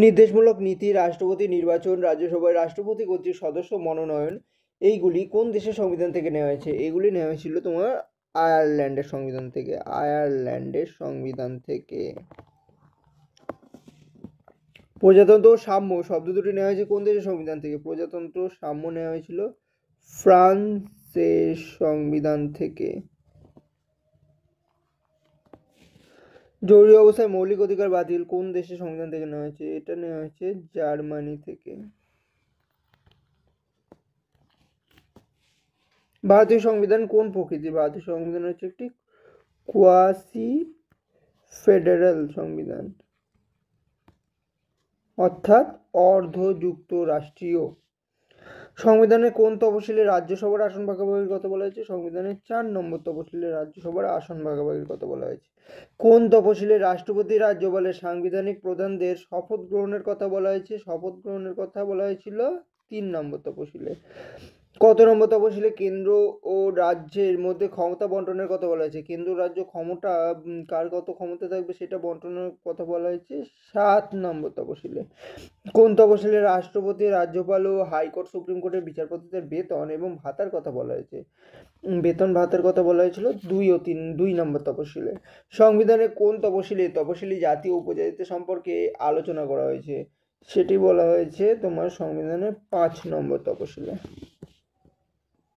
নির্দেশমূলক নীতি, রাষ্ট্রপতি নির্বাচন, রাজ্যসভায় রাষ্ট্রপতি কর্তৃক সদস্য মনোনয়ন এইগুলি কোন দেশের সংবিধান থেকে নেওয়া হয়েছে? এগুলি নেওয়া হয়েছিল তোমার আয়ারল্যান্ডের সংবিধান থেকে। আয়ারল্যান্ডের সংবিধান থেকে। প্রজাতন্ত্র ও সাম্য শব্দ দুটি নেওয়া হয়েছে কোন দেশের সংবিধান থেকে? প্রজাতন্ত্র সাম্য নেওয়া হয়েছিল ফ্রান্সের সংবিধান থেকে। জরুরি অবস্থায় মৌলিক অধিকার বাতিল কোন দেশের সংবিধান থেকে নেওয়া হয়েছে? এটা নেওয়া হয়েছে জার্মানি থেকে। ভারতীয় সংবিধান কোন প্রকৃতির? ভারতীয় সংবিধান হচ্ছে একটি কোয়াসি ফেডারেল সংবিধান, অর্থাৎ অর্ধ যুক্তরাষ্ট্রীয়। সংবিধানের কোন তফসিলে রাজ্যসভার আসন ভাগাভাগির কথা বলা হয়েছে? সংবিধানের 4 নম্বর তফসিলে রাজ্যসভার আসন ভাগাভাগির কথা বলা হয়েছে। কোন তফসিলে রাষ্ট্রপতি রাজ্যপালের সাংবিধানিক প্রধানদের শপথ গ্রহণের কথা বলা হয়েছে? শপথ গ্রহণের কথা বলা হয়েছিল 3 নম্বর তফসিলে। কত নম্বর তফসিলে কেন্দ্র ও রাজ্যের মধ্যে ক্ষমতা বন্টনের কথা বলা হয়েছে? কেন্দ্র রাজ্য ক্ষমতা কার কত ক্ষমতা থাকবে সেটা বন্টনের কথা বলা হয়েছে 7 নম্বর তফসিলে। কোন তফসিলে রাষ্ট্রপতি, রাজ্যপাল ও হাইকোর্ট, সুপ্রিম কোর্টের বিচারপতিদের বেতন এবং ভাতার কথা বলা হয়েছে? বেতন ভাতার কথা বলা হয়েছিল 2 ও 2 নম্বর তফসিলে। সংবিধানের কোন তফসিলে তফসিলি জাতি ও উপজাতিদের সম্পর্কে আলোচনা করা হয়েছে? সেটি বলা হয়েছে তোমার সংবিধানের 5 নম্বর তফসিলে।